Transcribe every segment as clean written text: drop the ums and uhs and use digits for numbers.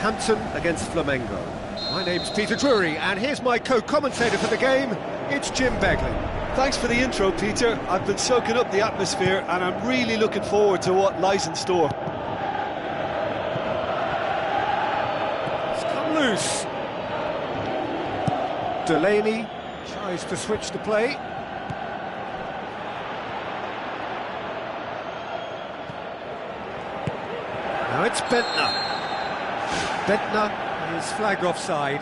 Southampton against Flamengo. My name's Peter Drury, and here's my co-commentator for the game, it's Jim Beglin. Thanks for the intro, Peter. I've been soaking up the atmosphere, and I'm really looking forward to what lies in store. It's come loose. Delaney tries to switch the play. Now it's Bendtner. Bendtner is flagged offside.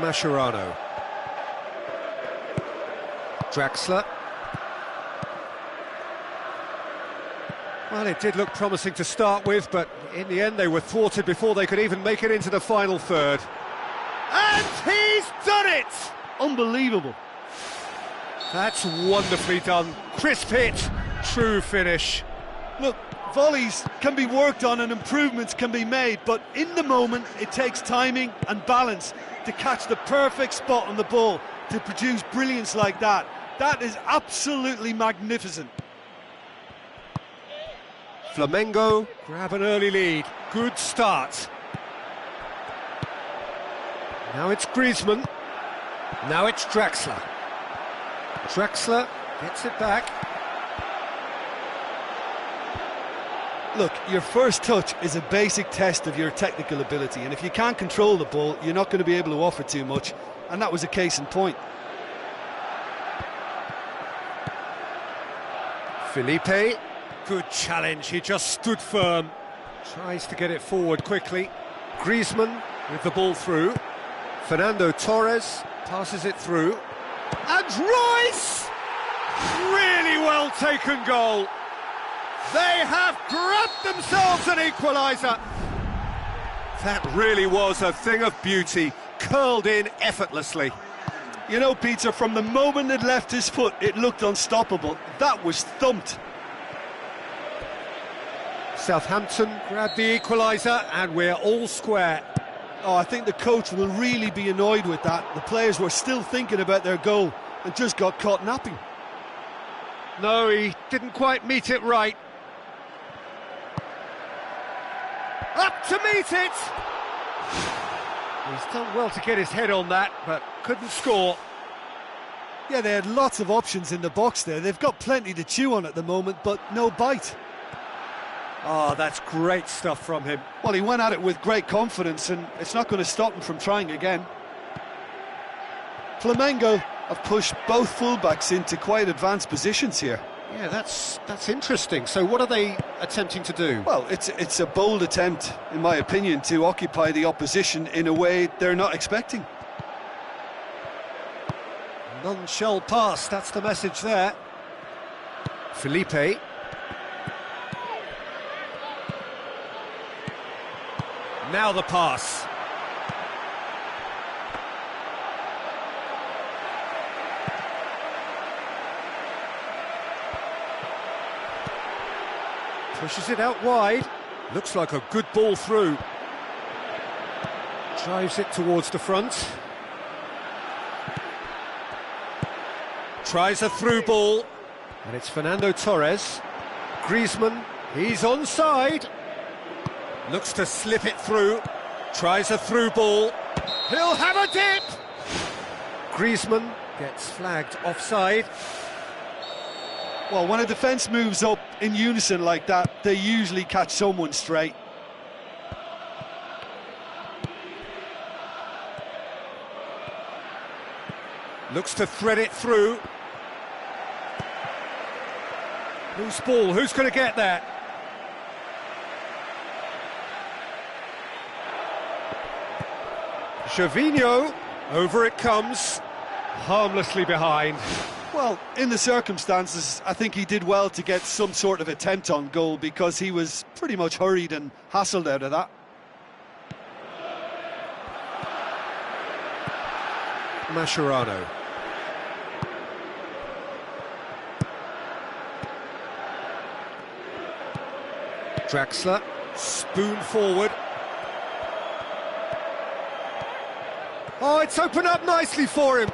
Mascherano. Draxler. Well, it did look promising to start with, but in the end they were thwarted before they could even make it into the final third. And he's done it! Unbelievable. That's wonderfully done. Crisp hit, true finish. Look, volleys can be worked on and improvements can be made, but in the moment it takes timing and balance to catch the perfect spot on the ball to produce brilliance like that. That is absolutely magnificent. Flamengo grab an early lead. Good start. Now it's Griezmann. Now it's Draxler. Draxler gets it back. Look, your first touch is a basic test of your technical ability, and if you can't control the ball, you're not going to be able to offer too much, and that was a case in point. Felipe. Good challenge, he just stood firm. Tries to get it forward quickly. Griezmann with the ball through. Fernando Torres passes it through. And Royce! Really well taken goal. They have grabbed themselves an equaliser. That really was a thing of beauty, curled in effortlessly. You know, Peter, from the moment it left his foot, it looked unstoppable. That was thumped. Southampton grab the equaliser and we're all square. Oh, I think the coach will really be annoyed with that. The players were still thinking about their goal and just got caught napping. No, he didn't quite meet it right. Up to meet it! He's done well to get his head on that, but couldn't score. Yeah, they had lots of options in the box there. They've got plenty to chew on at the moment, but no bite. Oh, that's great stuff from him. Well, he went at it with great confidence, and it's not going to stop him from trying again. Flamengo have pushed both fullbacks into quite advanced positions here. Yeah, that's interesting. So what are they attempting to do? Well, it's a bold attempt, in my opinion, to occupy the opposition in a way they're not expecting. None shall pass, that's the message there. Felipe. Now the pass. Pushes it out wide. Looks like a good ball through. Drives it towards the front. Tries a through ball. And it's Fernando Torres. Griezmann, he's onside. Looks to slip it through. Tries a through ball. He'll have a dip! Griezmann gets flagged offside. Well, when a defence moves up in unison like that, they usually catch someone straight. Looks to thread it through. Loose ball, who's going to get that? Gervinho, over it comes, harmlessly behind. Well, in the circumstances, I think he did well to get some sort of attempt on goal because he was pretty much hurried and hassled out of that. Mascherano. Draxler, spoon forward. Oh, it's opened up nicely for him.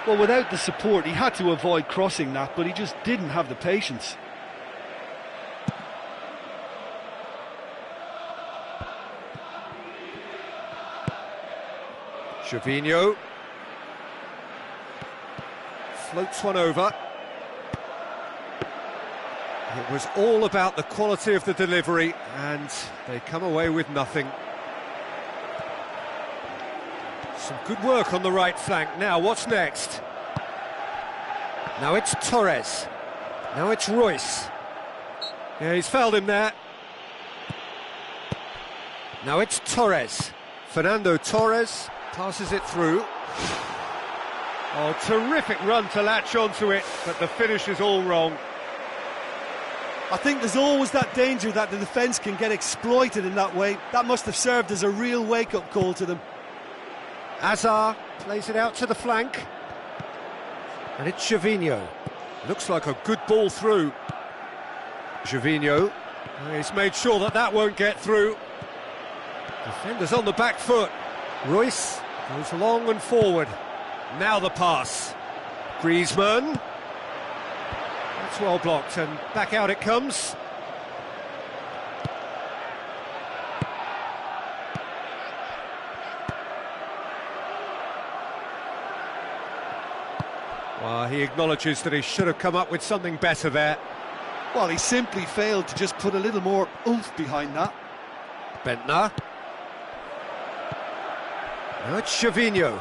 Well, without the support, he had to avoid crossing that, but he just didn't have the patience. Gervinho floats one over. It was all about the quality of the delivery, and they come away with nothing. Some good work on the right flank. Now, what's next? Now it's Torres. Now it's Royce. Yeah, he's fouled him there. Now it's Torres. Fernando Torres passes it through. Oh, terrific run to latch onto it, but the finish is all wrong. I think there's always that danger that the defence can get exploited in that way. That must have served as a real wake-up call to them. Azar plays it out to the flank. And it's Gervinho. Looks like a good ball through. Gervinho, he's made sure that that won't get through. Defenders on the back foot. Royce goes long and forward. Now the pass. Griezmann. That's well blocked, and back out it comes. Well, he acknowledges that he should have come up with something better there. Well, he simply failed to just put a little more oomph behind that. Bentner. Now it's Gervinho.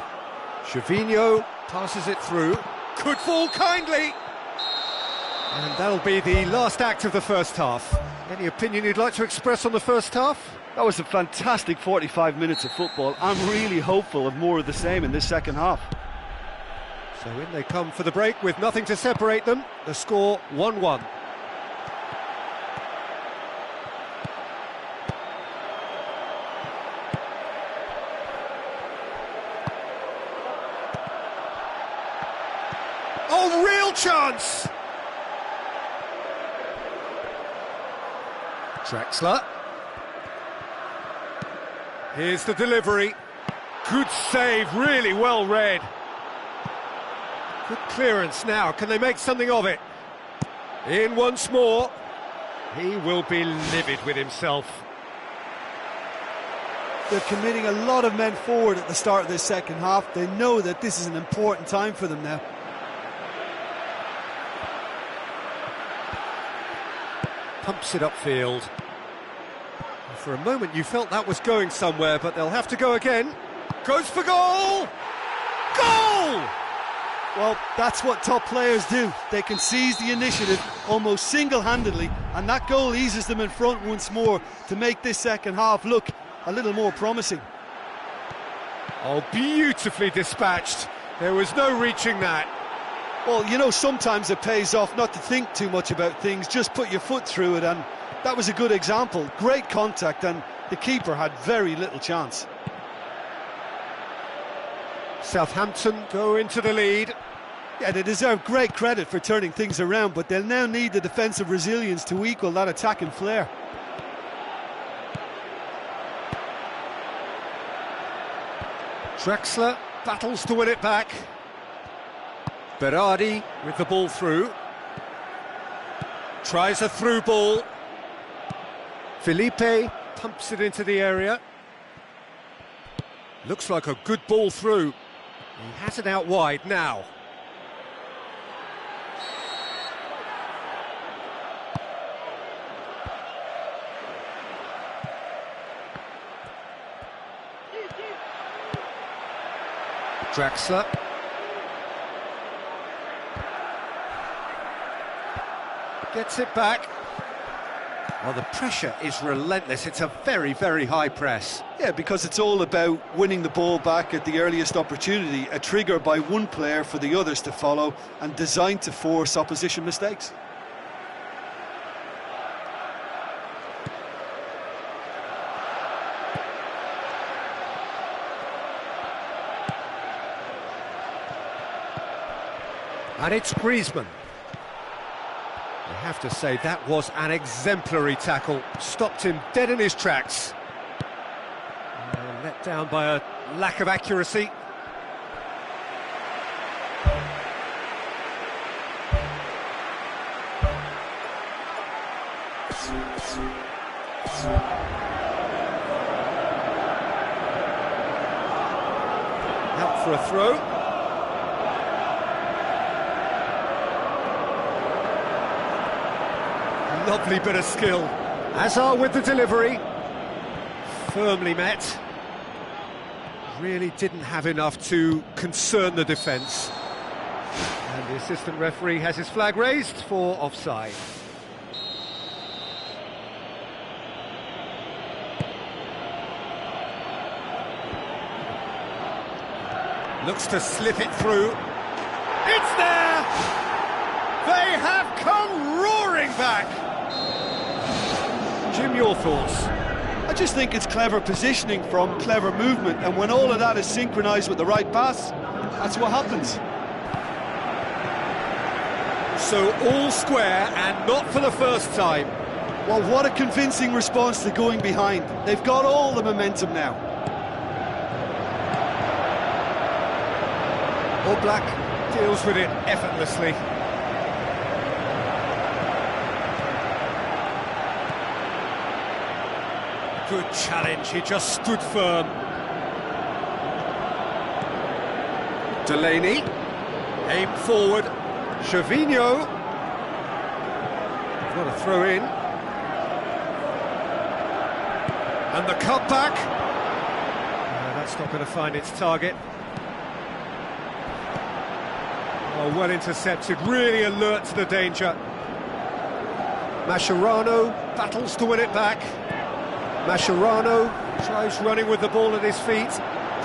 Gervinho passes it through. Could fall kindly. And that'll be the last act of the first half. Any opinion you'd like to express on the first half? That was a fantastic 45 minutes of football. I'm really hopeful of more of the same in this second half. So in they come for the break with nothing to separate them. The score 1-1. Oh, real chance! Draxler. Here's the delivery. Good save, really well read. Good clearance now, can they make something of it? In once more. He will be livid with himself. They're committing a lot of men forward at the start of this second half. They know that this is an important time for them now. Pumps it upfield. For a moment you felt that was going somewhere, but they'll have to go again. Goes for goal! Goal! Well, that's what top players do. They can seize the initiative almost single-handedly, and that goal eases them in front once more to make this second half look a little more promising. Oh, beautifully dispatched. There was no reaching that. Well, you know, sometimes it pays off not to think too much about things, just put your foot through it, and that was a good example. Great contact, and the keeper had very little chance. Southampton go into the lead. Yeah, they deserve great credit for turning things around, but they'll now need the defensive resilience to equal that attacking flair. Draxler battles to win it back. Berardi with the ball through. Tries a through ball. Felipe pumps it into the area. Looks like a good ball through. He has it out wide now. Draxler. Gets it back. Well, the pressure is relentless. It's a very, very high press. Yeah, because it's all about winning the ball back at the earliest opportunity, a trigger by one player for the others to follow, and designed to force opposition mistakes. And it's Griezmann. They have have to say, that was an exemplary tackle. Stopped him dead in his tracks. Let down by a lack of accuracy. Out for a throw. Lovely bit of skill. Hazard with the delivery. Firmly met. Really didn't have enough to concern the defence. And the assistant referee has his flag raised for offside. Looks to slip it through. It's there! They have come roaring back! Jim, your thoughts? I just think it's clever positioning from clever movement, and when all of that is synchronised with the right pass, that's what happens. So all square, and not for the first time. Well, what a convincing response to going behind. They've got all the momentum now. All Black deals with it effortlessly. Good challenge, he just stood firm. Delaney, aim forward. Gervinho, got a throw in. And the cutback. That's not going to find its target. Oh, well intercepted, really alert to the danger. Mascherano battles to win it back. Mascherano tries running with the ball at his feet,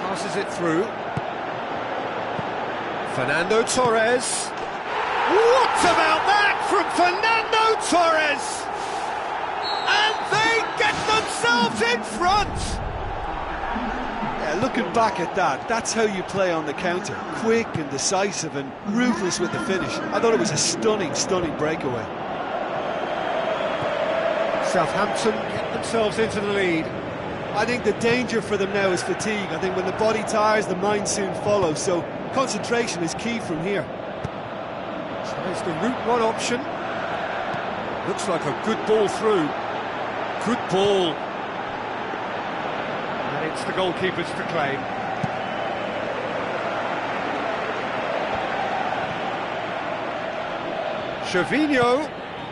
passes it through. Fernando Torres. What about that from Fernando Torres? And they get themselves in front! Yeah, looking back at that, that's how you play on the counter. Quick and decisive and ruthless with the finish. I thought it was a stunning, stunning breakaway. Southampton get themselves into the lead. I think the danger for them now is fatigue. I think when the body tires, the mind soon follows, so concentration is key from here. Tries the route one option. Looks like a good ball through. Good ball. And it's the goalkeepers to claim. Gervinho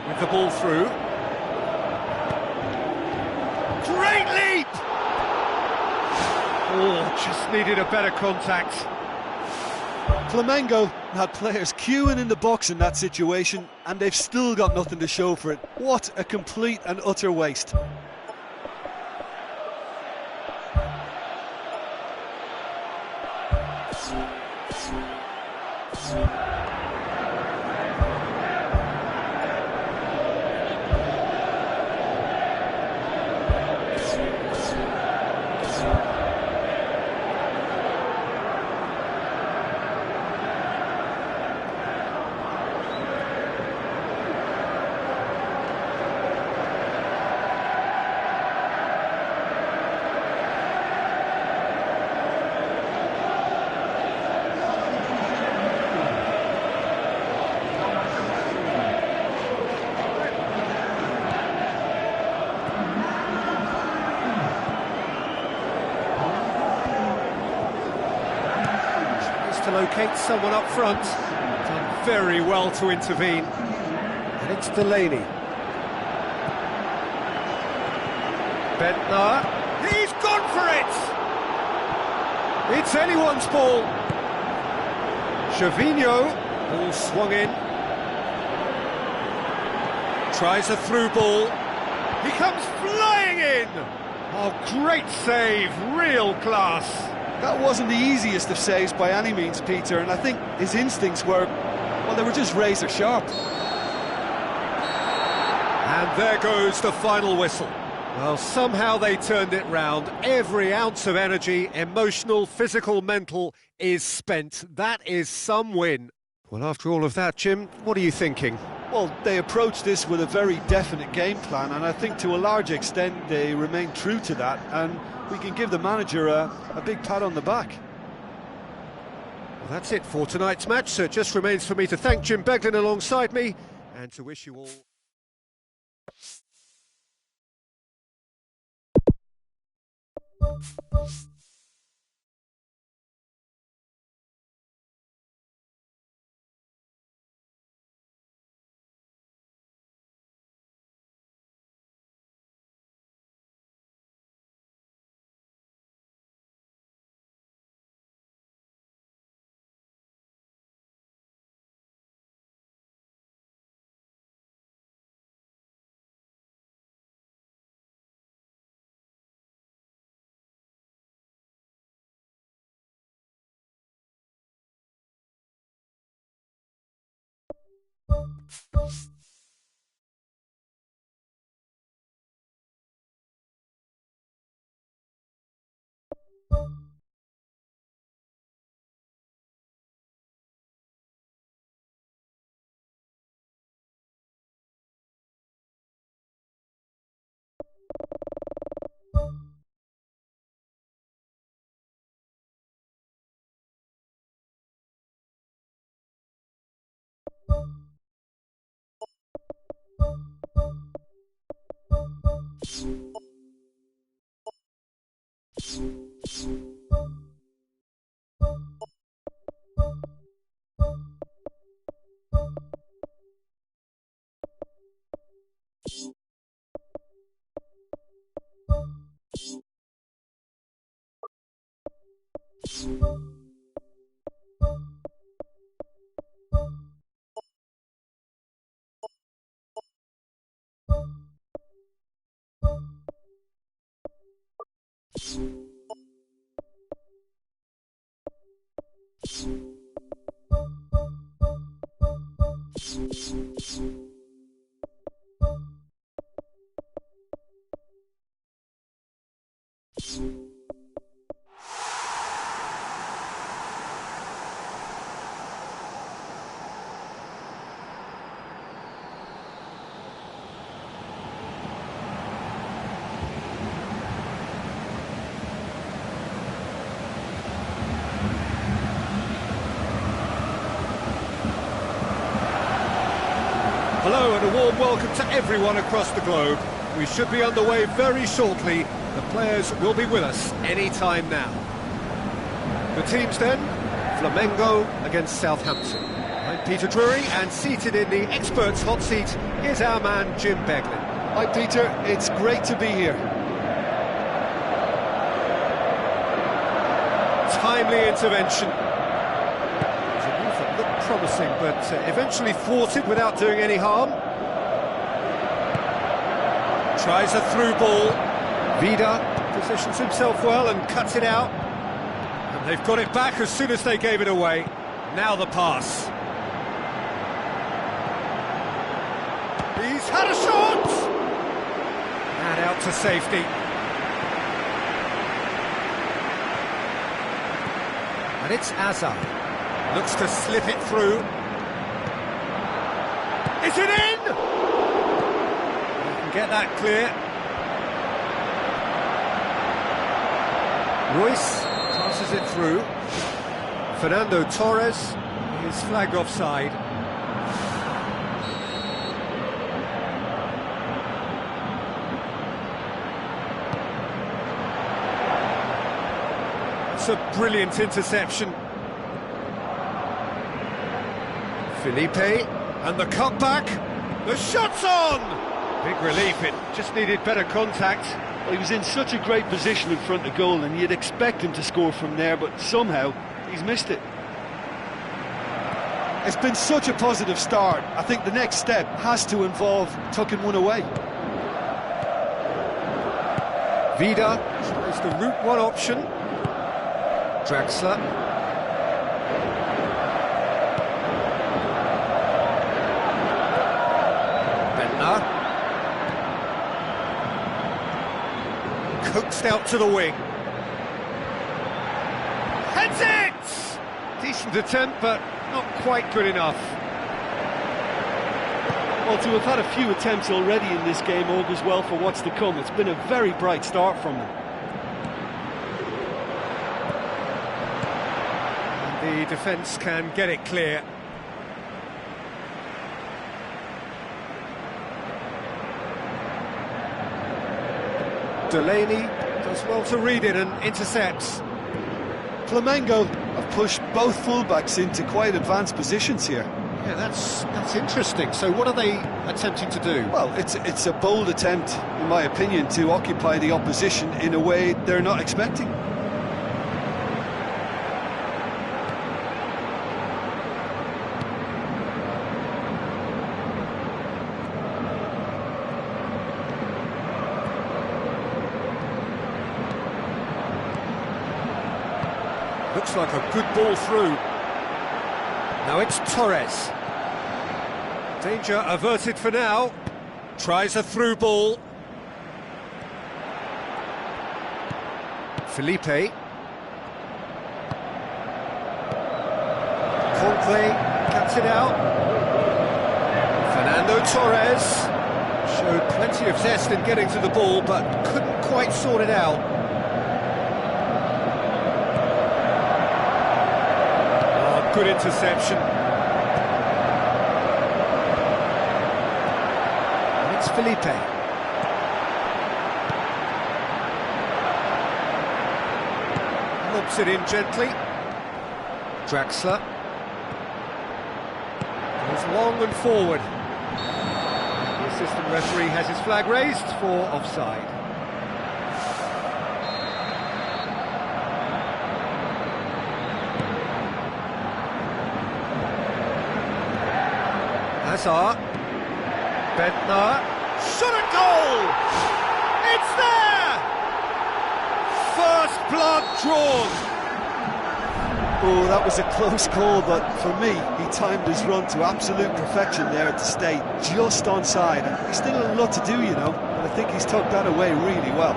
with the ball through. Great leap! Oh, just needed a better contact. Flamengo had players queuing in the box in that situation, and they've still got nothing to show for it. What a complete and utter waste. To locate someone up front. Done very well to intervene. And it's Delaney. Bentner. He's gone for it! It's anyone's ball. Gervinho. Ball swung in. Tries a through ball. He comes flying in! Oh, great save, real class. That wasn't the easiest of saves by any means, Peter, and I think his instincts were, well, they were just razor sharp. And there goes the final whistle. Well, somehow they turned it round. Every ounce of energy, emotional, physical, mental, is spent. That is some win. Well, after all of that, Jim, what are you thinking? Well, they approached this with a very definite game plan, and I think to a large extent they remain true to that, and we can give the manager a big pat on the back. Well, that's it for tonight's match, so it just remains for me to thank Jim Beglin alongside me, and to wish you all... Hello and a warm welcome to everyone across the globe. We should be underway very shortly. The players will be with us any time now. The teams then, Flamengo against Southampton. I'm Peter Drury, and seated in the experts' hot seat is our man Jim Beglin. Hi Peter, it's great to be here. Timely intervention. It was a move that looked promising, but eventually thwarted without doing any harm. Tries a through ball. Vida positions himself well and cuts it out. And they've got it back as soon as they gave it away. Now the pass. He's had a shot! And out to safety. And it's Azar. Looks to slip it through. Is it in? He can get that clear. Royce passes it through. Fernando Torres is flagged offside. It's a brilliant interception. Felipe, and the cutback. The shot's on! Big relief, it just needed better contact. Well, he was in such a great position in front of goal, and you'd expect him to score from there, but somehow he's missed it. It's been such a positive start. I think the next step has to involve tucking one away. Vida tries the route one option. Draxler. Bentner. Coaxed out to the wing. Heads it! Decent attempt, but not quite good enough. Well, to have had a few attempts already in this game augurs well for what's to come. It's been a very bright start from them. And the defence can get it clear. Delaney does well to read it and intercepts. Flamengo have pushed both fullbacks into quite advanced positions here. Yeah, that's interesting. So what are they attempting to do? Well, it's a bold attempt, in my opinion, to occupy the opposition in a way they're not expecting. Looks like a good ball through. Now it's Torres. Danger averted for now. Tries a through ball. Felipe. Conte cuts it out. Fernando Torres showed plenty of zest in getting to the ball, but couldn't quite sort it out. Good interception. And it's Felipe. Lobs it in gently. Draxler. Goes long and forward. The assistant referee has his flag raised for offside. Hazard, Bentner, shot a goal! It's there! First blood drawn! Oh, that was a close call, but for me, he timed his run to absolute perfection there to stay just onside. And he's still a lot to do, you know, but I think he's tucked that away really well.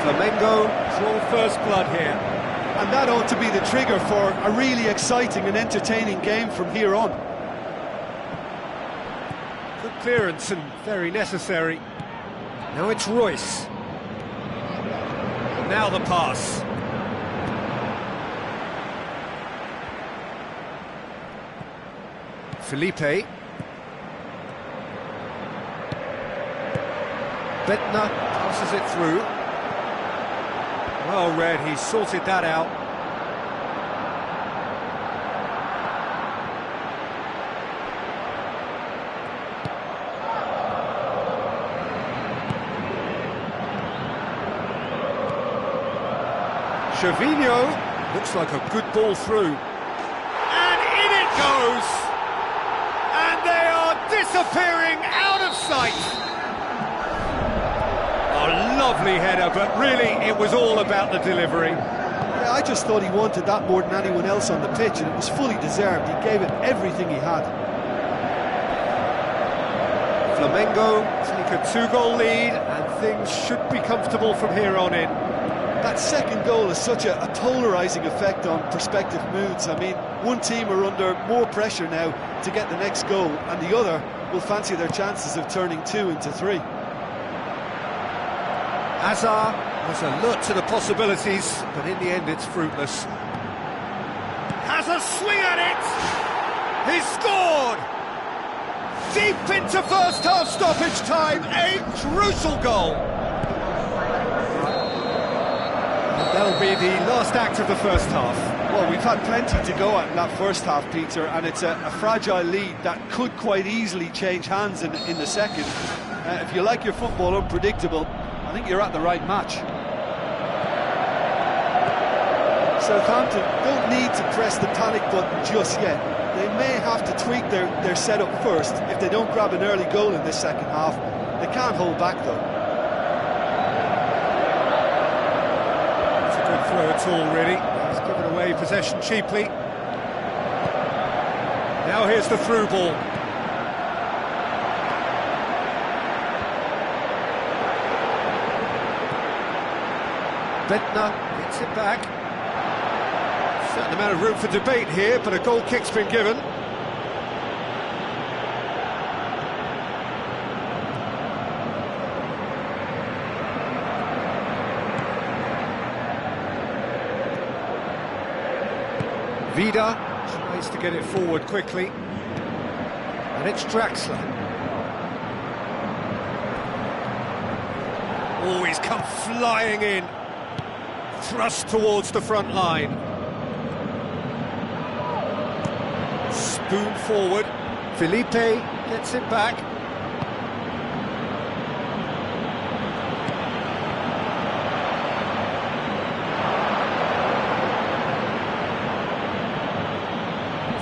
Flamengo draw first blood here. And that ought to be the trigger for a really exciting and entertaining game from here on. Good clearance and very necessary. Now it's Royce. Now the pass. Felipe. Bentner passes it through. Well read, he sorted that out. Gervinho looks like a good ball through. And in it goes! And they are disappearing out of sight! Lovely header, but really it was all about the delivery. Yeah, I just thought he wanted that more than anyone else on the pitch, and it was fully deserved. He gave it everything he had. Flamengo take a 2-goal lead, and things should be comfortable from here on in. That second goal has such a polarising effect on prospective moods. I mean, one team are under more pressure now to get the next goal, and the other will fancy their chances of turning 2 into 3. Hazard was alert to the possibilities, but in the end it's fruitless. Has a swing at it! He's scored! Deep into first half stoppage time, a crucial goal! And that'll be the last act of the first half. Well, we've had plenty to go at in that first half, Peter, and it's a fragile lead that could quite easily change hands in the second. If you like your football unpredictable, I think you're at the right match. Southampton don't need to press the panic button just yet. They may have to tweak their setup first if they don't grab an early goal in this second half. They can't hold back though. It's a good throw at all, really. He's given away possession cheaply. Now here's the through ball. Bentner gets it back. Certain amount of room for debate here, but a goal kick's been given. Vida tries to get it forward quickly. And it's Draxler. Oh, he's come flying in. Thrust towards the front line. Spoon forward. Felipe gets it back.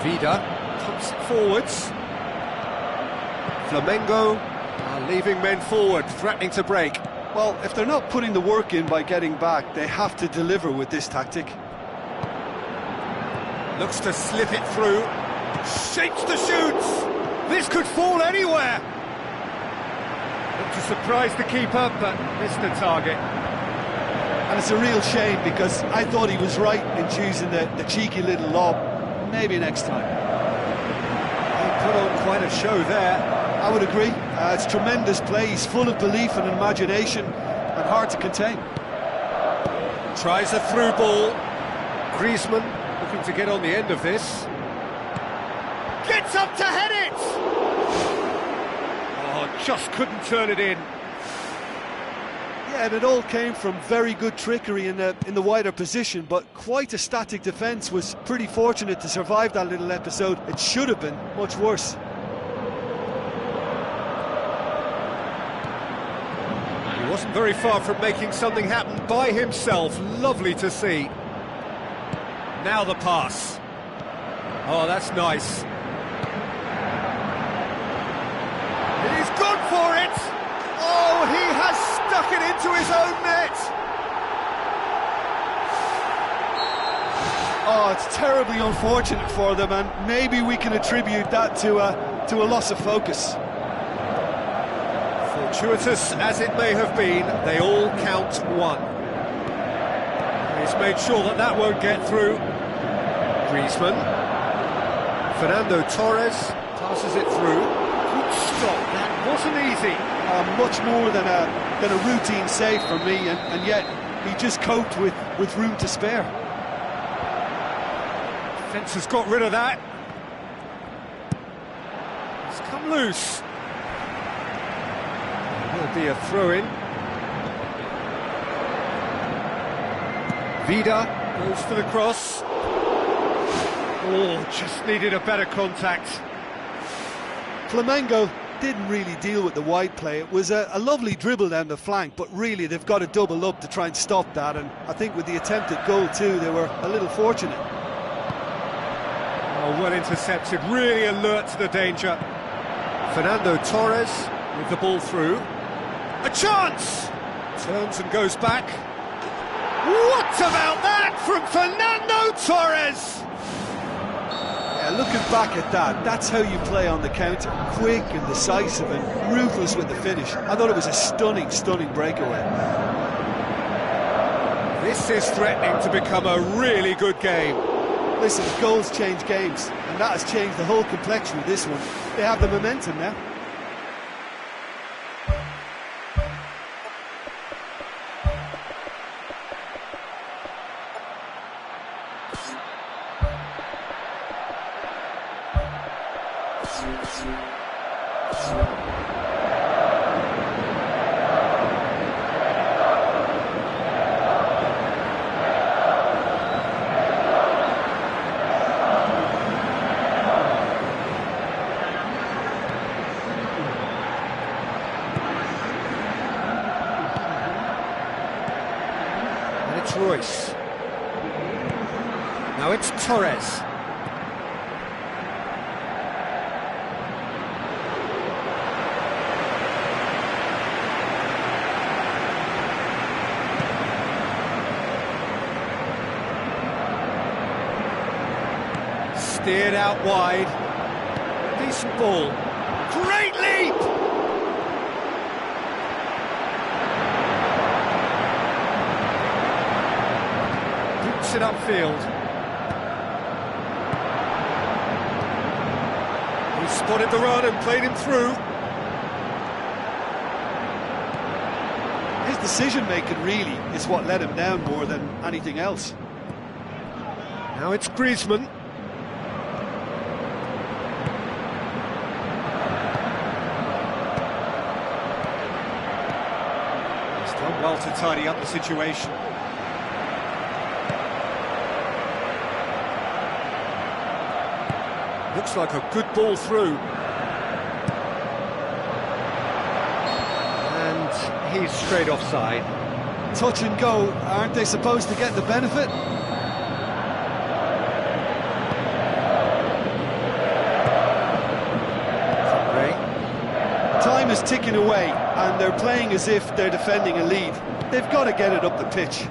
Vida pumps it forwards. Flamengo are leaving men forward, threatening to break. Well, if they're not putting the work in by getting back, they have to deliver with this tactic. Looks to slip it through. Shapes the shoots. This could fall anywhere. Looked to surprise the keeper, but missed the target. And it's a real shame because I thought he was right in choosing the cheeky little lob. Maybe next time. He put on quite a show there. I would agree. It's tremendous play. He's full of belief and imagination and hard to contain. Tries a through ball. Griezmann looking to get on the end of this. Gets up to head it! Oh, just couldn't turn it in. Yeah, and it all came from very good trickery in the wider position, but quite a static defence. Was pretty fortunate to survive that little episode. It should have been much worse. He wasn't very far from making something happen by himself. Lovely to see. Now the pass. Oh, that's nice. He's gone for it! Oh, he has stuck it into his own net! Oh, it's terribly unfortunate for them, and maybe we can attribute that to a loss of focus. Fortuitous as it may have been, they all count one. He's made sure that that won't get through. Griezmann. Fernando Torres passes it through. Good stop, that wasn't easy. Much more than a routine save for me, and yet he just coped with room to spare. Defence has got rid of that. It's come loose. Will be a throw-in. Vida goes for the cross. Oh, just needed a better contact. Flamengo didn't really deal with the wide play. It was a lovely dribble down the flank, but really they've got to double up to try and stop that, and I think with the attempted goal too, they were a little fortunate. Oh, well intercepted, really alert to the danger. Fernando Torres with the ball through. A chance! Turns and goes back. What about that from Fernando Torres? Yeah, looking back at that, that's how you play on the counter. Quick and decisive and ruthless with the finish. I thought it was a stunning, stunning breakaway. This is threatening to become a really good game. Listen, goals change games, and that has changed the whole complexion of this one. They have the momentum now. Royce. Now it's Torres. Steered out wide. Decent ball. Great leap! It upfield. Spotted the run and played him through. His decision-making really is what let him down more than anything else. Now it's Griezmann. He's done well to tidy up the situation. Looks like a good ball through. And he's straight offside. Touch and go, aren't they supposed to get the benefit? Time is ticking away, and they're playing as if they're defending a lead. They've got to get it up the pitch.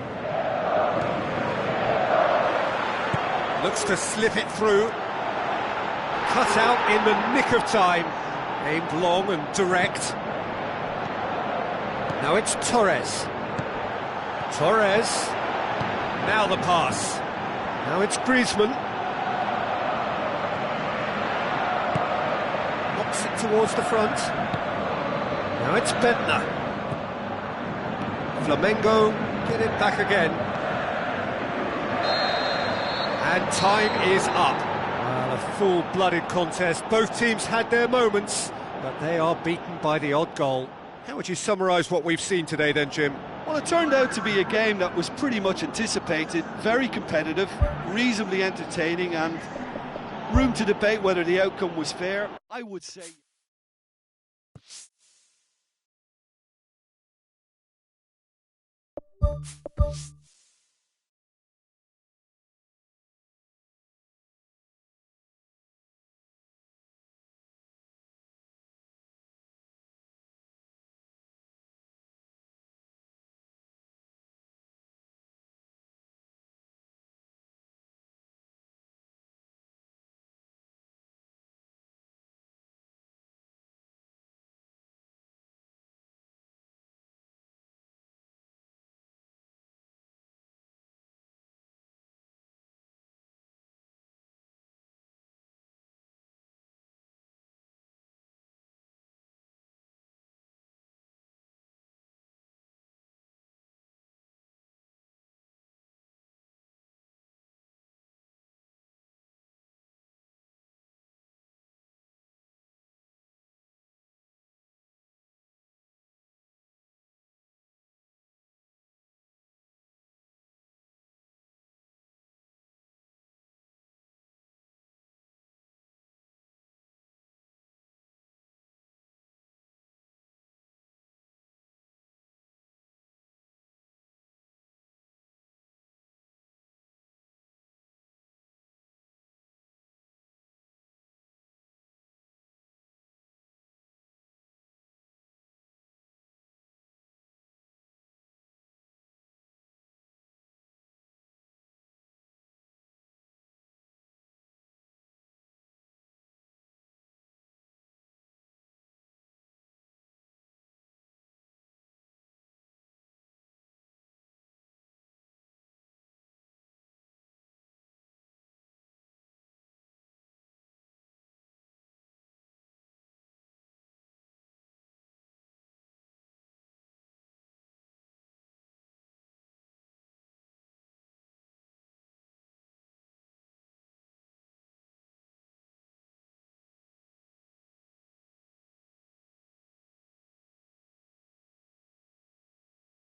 Looks to slip it through. Cut out in the nick of time. Aimed long and direct. Now it's Torres. Torres. Now the pass. Now it's Griezmann. Knocks it towards the front. Now it's Bentner. Flamengo get it back again. And time is up. Well, a full-blooded contest. Both teams had their moments, but they are beaten by the odd goal. How would you summarise what we've seen today then, Jim? Well, it turned out to be a game that was pretty much anticipated, very competitive, reasonably entertaining, and room to debate whether the outcome was fair. I would say...